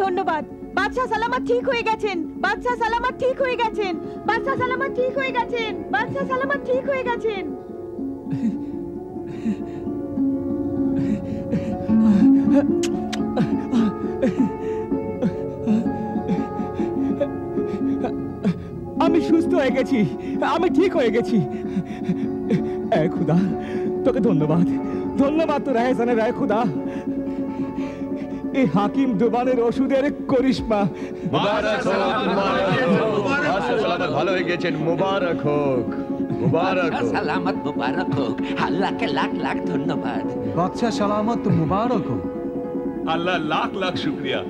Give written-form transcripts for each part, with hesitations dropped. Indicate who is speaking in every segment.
Speaker 1: ধন্যবাদ। বাদশা সালামত ঠিক হয়ে গেছেন। বাদশা সালামত ঠিক হয়ে গেছেন। বাদশা সালামত ঠিক হয়ে গেছেন। বাদশা সালামত ঠিক হয়ে গেছেন।
Speaker 2: আমি সুস্থ হয়ে গেছি, আমি ঠিক হয়ে গেছি। এ খুদা, তোকে ধন্যবাদ, ধন্যবাদ তোর এহসানের এ খুদা। এই হাকিম দোবানের ওষুধের করিশ্মা।
Speaker 3: ভালো হয়ে গেছেন, মুবারক হোক, মুবারক হোক।
Speaker 4: সালামত মুবারক হোক, আল্লাহকে লাখ লাখ ধন্যবাদ।
Speaker 5: বাদশা সালামত মুবারক হোক,
Speaker 6: আল্লাহ লাখ লাখ শুকরিয়া।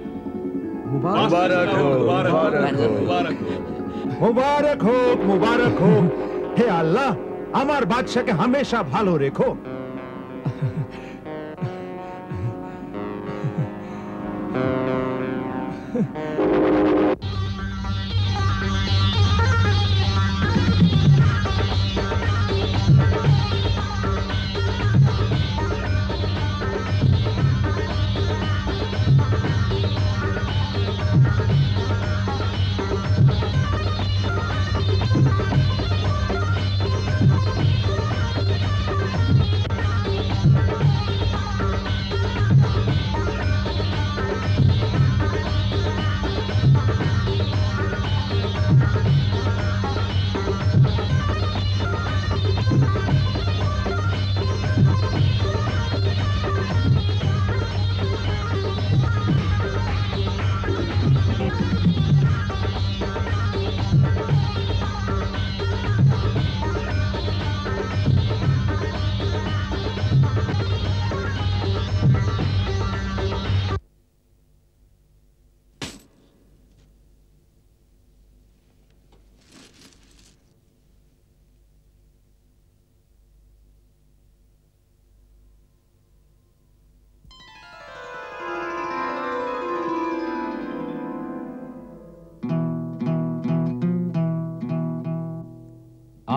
Speaker 3: মুবারক হোক, মুবারক হোক,
Speaker 7: মুবারক হোক, মুবারক হোক। হে আল্লাহ, আমার বাদশাকে হামেশা ভালো রেখো।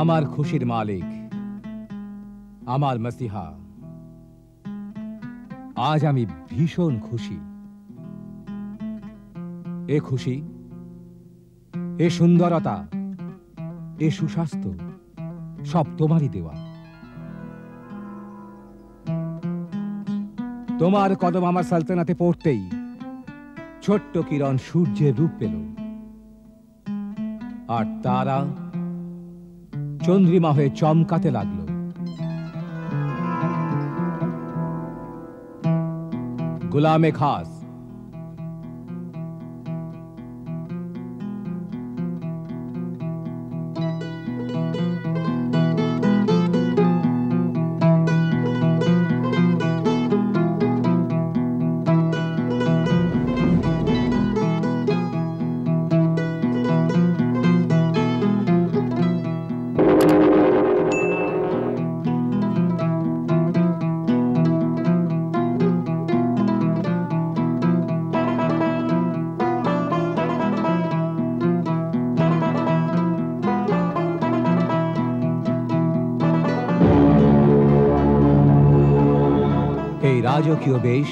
Speaker 2: আমার খুশির মালিক, আমার মসিহা, আজ আমি ভীষণ খুশি। এ খুশি, এ সুন্দরতা, এ সুস্বাস্থ্য সব তোমারই দেওয়া। তোমার কদম আমার সালতানাতে পড়তেই ছোট্ট কিরণ সূর্যের রূপ পেল, আর তারা চন্দ্রিমা হয়ে চমকাতে লাগলো। গুলামে খাস, রাজকীয় বেশ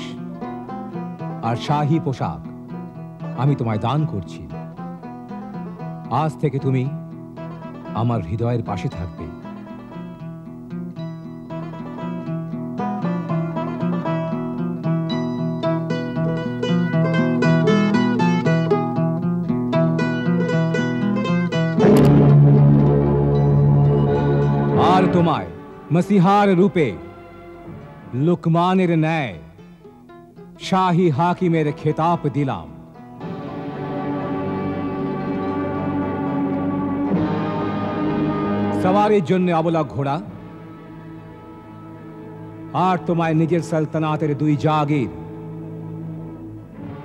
Speaker 2: আর শাহী পোশাক আমি তোমায় দান করছি। আজ থেকে তুমি আমার হৃদয়ের পাশে থাকবে। আর তোমায় মসিহার রূপে লুকমানের ন্যায় শাহী হাকিমের খেতাব দিলাম। সওয়ারির জন্য অবলা ঘোড়া আর তোমায় নিজের সালতানাতের 2 জাগির,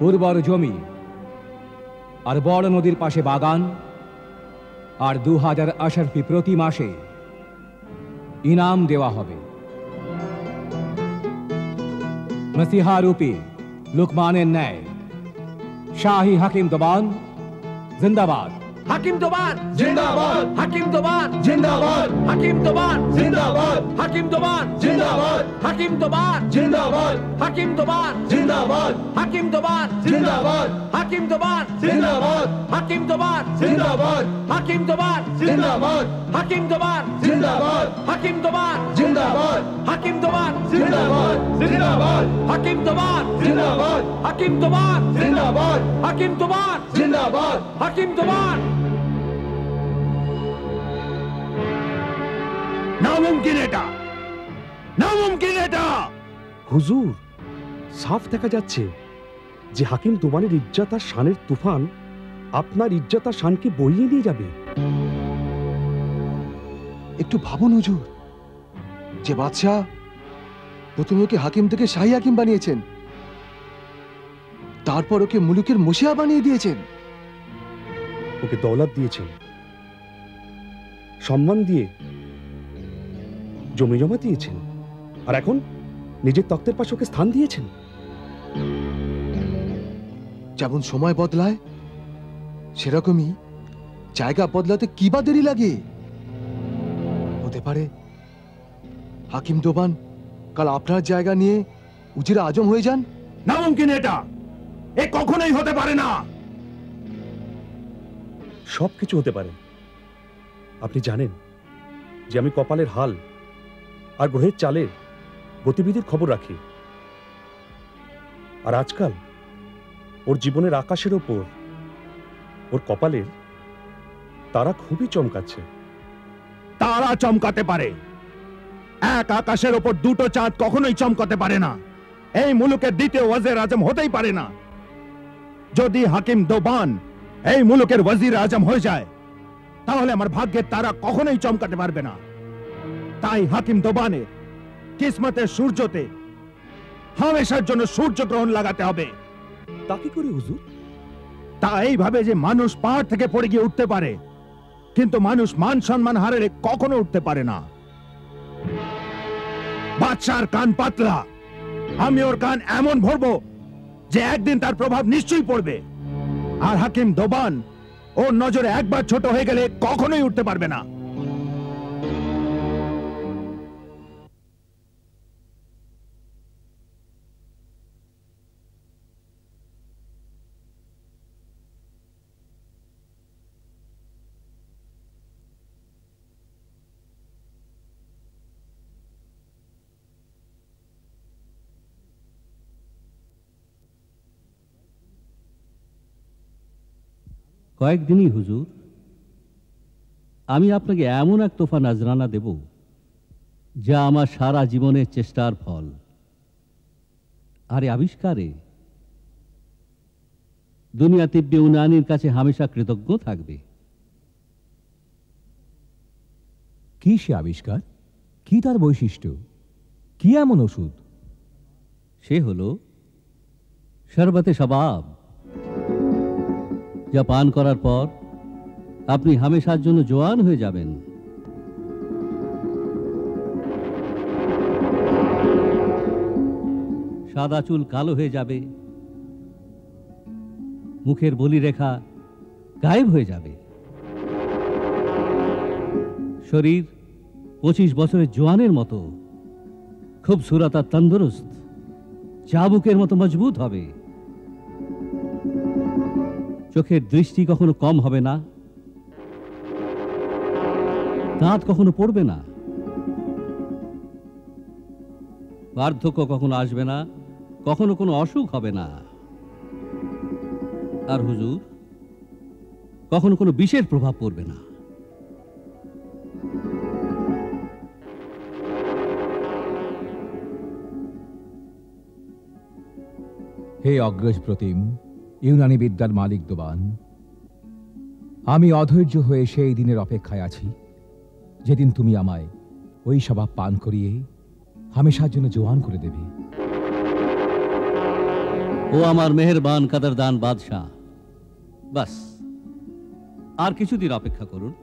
Speaker 2: উর্বর জমি আর বড় নদীর পাশে বাগান আর 2000 আশরফি প্রতি মাসে ইনাম দেওয়া হবে। মসিহা রূপী লুকমানের ন্যায় শাহী হাকিম দোবান জিন্দাবাদ।
Speaker 8: হাকিম দোবান জিন্দাবাদ, হাকিম দোবান জিন্দাবাদ, হাকিম দোবান জিন্দাবাদ, হাকিম দোবান জিন্দাবাদ, হাকিম দোবান জিন্দাবাদ, হাকিম দোবান জিন্দাবাদ, হাকিম দোবান জিন্দাবাদ, হাকিম দোবান জিন্দাবাদ, হাকিম দোবান জিন্দাবাদ, হাকিম দোবান জিন্দাবাদ, হাকিম দোবান জিন্দাবাদ, হাকিম দোবান জিন্দাবাদ, হাকিম দোবান জিন্দাবাদ, জিন্দাবাদ, হাকিম দোবান জিন্দাবাদ, হাকিম দোবান জিন্দাবাদ, হাকিম দোবান জিন্দাবাদ, হাকিম দোবান।
Speaker 7: নামুমকিন এটা, নামুমকিন এটা।
Speaker 9: হুজুর, সাফ দেখা যাচ্ছে যে হাকিম দোবানের ইজ্জত আর শানের তুফান আপনার ইজ্জত আর শানকে বইয়ে নিয়ে যাবে।
Speaker 5: একটু ভাবুন হুজুর, যে বাদশাহ প্রথমে ওকে হাকিম থেকে শাহী হাকিম বানিয়েছেন, তারপর ওকে মুলুকের মশিয়া বানিয়ে দিয়েছেন,
Speaker 9: ওকে দৌলত দিয়েছেন, সম্মান দিয়ে জমি জমা দিয়েছেন, আর এখন নিজের তক্তের পাশে ওকে স্থান দিয়েছেন।
Speaker 5: যেমন সময় বদলায় সেরকমই জায়গা বদলাতে কি বা দেরি লাগে? হতে পারে হাকিম দোবান কাল আপনার জায়গা নিয়ে উজিরে আজম হয়ে যান।
Speaker 7: নামুমকিন এটা, এ কখনোই হতে পারে না।
Speaker 9: সবকিছু হতে পারে। আপনি জানেন যে আমি কপালের হাল আর গ্রহের চালের গতিবিধির খবর রাখি, আর আজকাল ওর জীবনের আকাশের ওপর ওর কপালের তারা খুবই চমকাচ্ছে।
Speaker 7: তারা চমকাতে পারে, এক আকাশের ওপর 2টো চাঁদ কখনোই চমকাতে পারে না। এই মুলুকের দ্বিতীয় ওয়াজির আজম হতেই পারে না। যদি হাকিম দোবান এই মুলুকের ওয়াজির আজম হয়ে যায়, তাহলে আমার ভাগ্যের তারা কখনোই চমকাতে পারবে না। তাই হাকিম দোবানের কিসমতের সূর্যতে হামেশার জন্য সূর্যগ্রহণ লাগাতে হবে।
Speaker 9: তা কি করে হুজুর?
Speaker 7: তা এইভাবে যে মানুষ পাহাড় থেকে পড়ে গিয়ে উঠতে পারে, কিন্তু মানুষ মান সম্মান হারালে কখনো উঠতে পারে না। বাদশার কান পাতলা, আমি ওর কান এমন ভরবো যে একদিন তার প্রভাব নিশ্চয়ই পড়বে। আর হাকিম দোবান ওর নজরে একবার ছোট হয়ে গেলে কখনোই উঠতে পারবে না।
Speaker 10: কয়েকদিনই হুজুর, আমি আপনাকে এমন এক তোফা নজরানা দেব যা আমার সারা জীবনের চেষ্টার ফল। আর এই আবিষ্কারে দুনিয়া তিব্বে উনানির কাছে হামেশা কৃতজ্ঞ থাকবে।
Speaker 2: কি সে আবিষ্কার? কি তার বৈশিষ্ট্য? কি এমন ওষুধ?
Speaker 10: সে হলো শরবতে শবাব, যা পান করার পর আপনি হামেশার জন্য জোয়ান হয়ে যাবেন। সাদা চুল কালো হয়ে যাবে, মুখের বলিরেখা গায়েব হয়ে যাবে, শরীর 25 বছরের জোয়ানের মতো খুব সুরাত আর তন্দুরুস্ত, চাবুকের মতো মজবুত হবে। চোখের দৃষ্টি কখনো কম হবে না, দাঁত কখনো পড়বে না, বার্ধক্য কখনো আসবে না, কখনো কোনো অসুখ হবে না। আর হুজুর, কখনো কোনো বিষের প্রভাব পড়বে না।
Speaker 2: হে অগ্রজ প্রতিম ইউনানি বিদ্যার মালিক দোবান, আমি অধৈর্য হয়ে সেই দিনের অপেক্ষায় আছি যেদিন তুমি আমায় ওই স্বভাব পান করিয়ে হামেশার জন্য জোয়ান করে দেবে।
Speaker 10: ও আমার মেহেরবান কাদরদান বাদশাহ, বাস আর কিছুদিন অপেক্ষা করুন।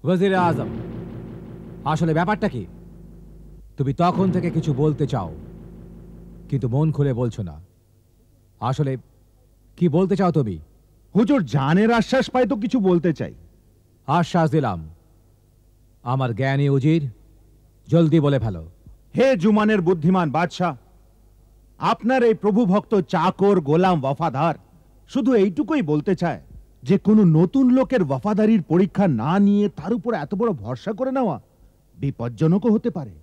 Speaker 2: ওয়াজির আজম, আসলে ব্যাপারটা কি? তুমি তখন থেকে কিছু বলতে চাও কিন্তু মন খুলে বলছো না। আসলে কি বলতে চাও তুমি?
Speaker 7: হুজুর জানের আশ্বাস পাই তো কিছু বলতে চাই।
Speaker 2: আশ্বাস দিলাম। আমার জ্ঞানী উজির, জলদি বলে ফেলো।
Speaker 7: হে জুমানের বুদ্ধিমান বাদশাহ, আপনার এই প্রভু ভক্ত চাকর গোলাম ওয়াফাদার শুধু এইটুকুই বলতে চায় যে কোনো নতুন লোকের ওয়াফাদারির পরীক্ষা না নিয়ে তার উপর এত বড় ভরসা করে নেওয়া বিপজ্জনকও হতে পারে।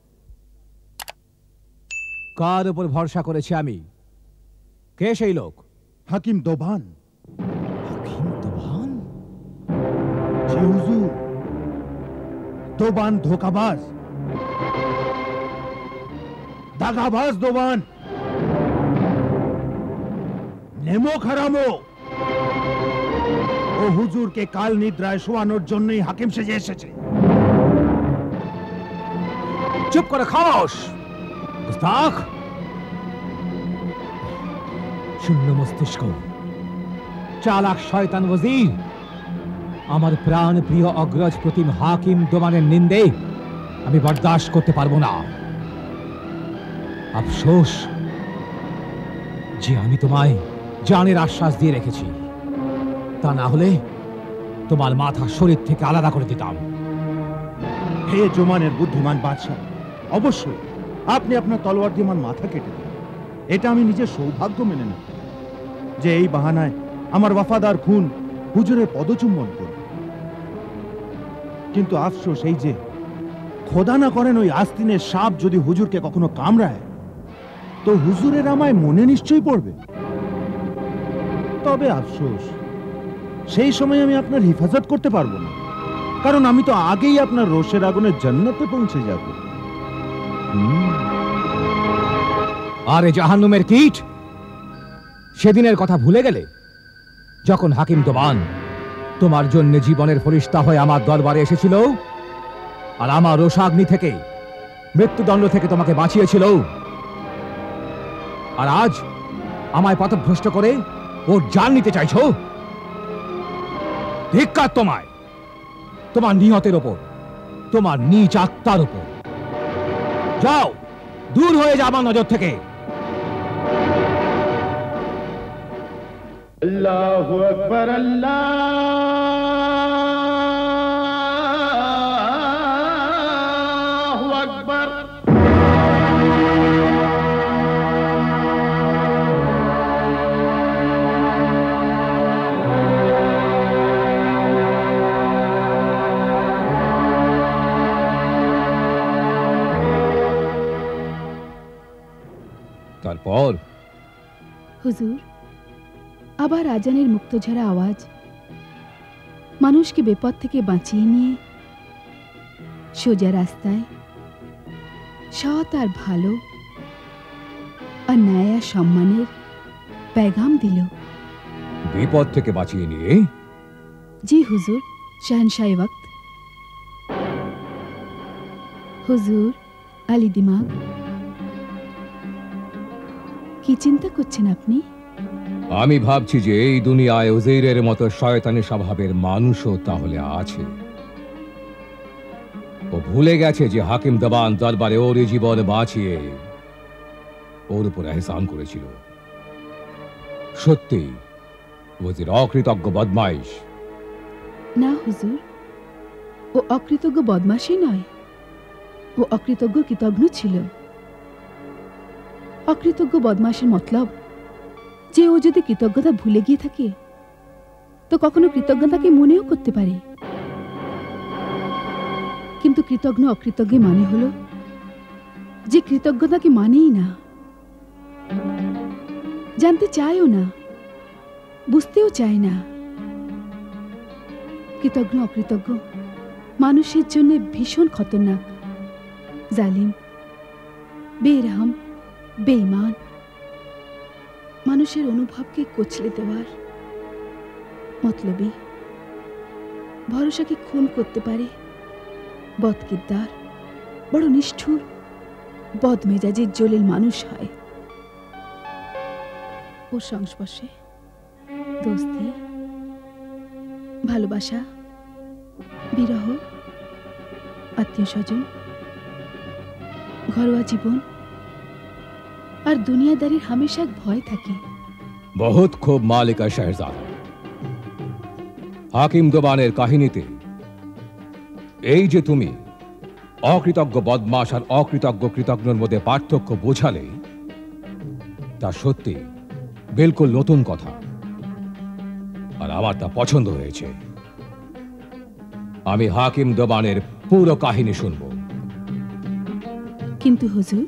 Speaker 2: কার উপর ভরসা করেছি আমি? কে সেই লোক?
Speaker 7: হাকিম দোবান।
Speaker 2: হাকিম দোবান?
Speaker 7: জি হুজুর, দোবান ধোকাবাজ, দাগাবাজ দোবান, নেমো খারামো। ও হুজুরকে কাল নিদ্রায় শোয়ানোর জন্যই হাকিম সেজে এসেছে।
Speaker 2: চুপ করে খামোশ গুস্তাখ। শূন্য মস্তিষ্ক, চালাক শয়তান ওয়াজির, আমার প্রাণ প্রিয় অগ্রজ প্রতিম হাকিম দোমানের নিন্দে আমি বরদাস্ত করতে পারবো না। আফসোস যে আমি তোমায় জানের আশ্বাস দিয়ে রেখেছি, তা না হলে তোমার মাথা শরীর থেকে আলাদা করে দিতাম।
Speaker 7: হে জুমানের বুদ্ধিমান বাদশাহ, অবশ্যই আপনি আপনার তলোয়ার দিয়ে আমার মাথা কেটে দিন। এটা আমি নিজের সৌভাগ্য মেনে নেব যে এই বাহানায় আমার ওয়াফাদার খুন হুজুরের পদচুম্বন করব। কিন্তু আফসোস এই যে খোদা না করেন ওই আস্তিনের সাপ যদি হুজুরকে কখনো কামড়ায় তো হুজুরের আমায় মনে নিশ্চয়ই পড়বে। তবে আফসোস সেই সময় আমি আপনার হেফাজত করতে পারবো না, কারণ আমি তো আগেই আপনার রোষের আগুনে জান্নাতে পৌঁছে যাব।
Speaker 2: আরে জাহান্নুমের কীট, সেদিনের কথা ভুলে গেলে যখন হাকিম দোবান তোমার জন্য জীবনের ফরিস্তা হয়ে আমার দরবারে এসেছিল আর আমার রোষাগ্নি থেকে, মৃত্যুদণ্ড থেকে তোমাকে বাঁচিয়েছিল, আর আজ আমায় পথভ্রষ্ট করে ওর জান নিতে চাইছো? ধিক্কার তোমায়, তোমার নিহতের ওপর, তোমার নিজ আত্মার ওপর। যাও, দূর হয়ে যাও আমার নজর থেকে।
Speaker 11: আল্লাহু আকবার, আল্লাহু আকবার।
Speaker 2: তারপর
Speaker 12: হুজুর, আবার আজানের মুক্তঝরা আওয়াজ মানুষকে বিপদ থেকে বাঁচিয়ে নিয়ে সোজা রাস্তায় সৎ আর ভালো আর ন্যায় আর সম্মানের पैगाम দিল।
Speaker 2: বিপদ থেকে বাঁচিয়ে নিয়ে?
Speaker 12: জি হুজুর, শহনशाही वक्त। হুজুর, আলী দিমাগ, কি চিন্তা করছেন আপনি?
Speaker 2: আমি ভাবছি যে এই দুনিয়ায় উজিরের মতো শয়তানি স্বভাবের মানুষও তাহলে আছে। ও ভুলে গেছে যে হাকিম দবান দরবারে ওরই জীবন বাঁচিয়ে ওর উপর এহসান করেছিল। সত্যি ওজির অকৃতজ্ঞ বদমাইশ।
Speaker 12: না হুজুর, ও অকৃতজ্ঞ বদমাশই নয়, ও অকৃতজ্ঞ কৃতজ্ঞ ছিল। অকৃতজ্ঞ বদমাশের মতলব যে ও যদি কৃতজ্ঞতা ভুলে গিয়ে থাকে তো কখনো কৃতজ্ঞতাকে মনেও করতে পারে, কিন্তু কৃতজ্ঞ অকৃতজ্ঞের মানে হলো যে কৃতজ্ঞতাকে মানেই না, জানতে চায়ও না, বুঝতেও চায় না। কৃতজ্ঞ অকৃতজ্ঞ মানুষের জন্য ভীষণ খতরনাক, জালিম, বেরহম, বেঈমান, মানুষের অনুভবকে কচলে দেওয়ার মতলবী, ভরসাকে খুন করতে পারে, বদকিরদার, বড় নিষ্ঠুর, বদমেজাজের জলিল মানুষ হয়। ওর সংস্পর্শে দোস্তি, ভালোবাসা, বিরহ, আত্মীয় স্বজন, ঘরোয়া জীবন আর দুনিয়াদারির হামেশা এক ভয় থাকে।
Speaker 2: বহুত খুব মালিকা শাহজাদা। হাকিম দোবানের কাহিনীতে এই যে তুমি অকৃতজ্ঞ বদমাশ আর অকৃতজ্ঞ কৃতজ্ঞর মধ্যে পার্থক্য বোঝালে, তা সত্যি বিলকুল নতুন কথা, আর আমার তা পছন্দ হয়েছে। আমি হাকিম দোবানের পুরো কাহিনী শুনব।
Speaker 12: কিন্তু হুজুর,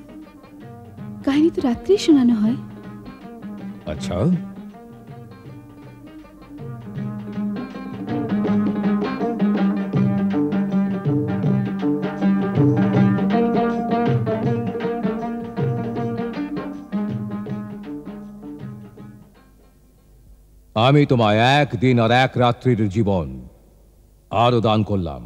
Speaker 12: কাহিনী তো রাত্রেই শোনানো হয়।
Speaker 2: আচ্ছা, আমি তোমায় 1 দিন আর 1 রাত্রির জীবন আরো দান করলাম।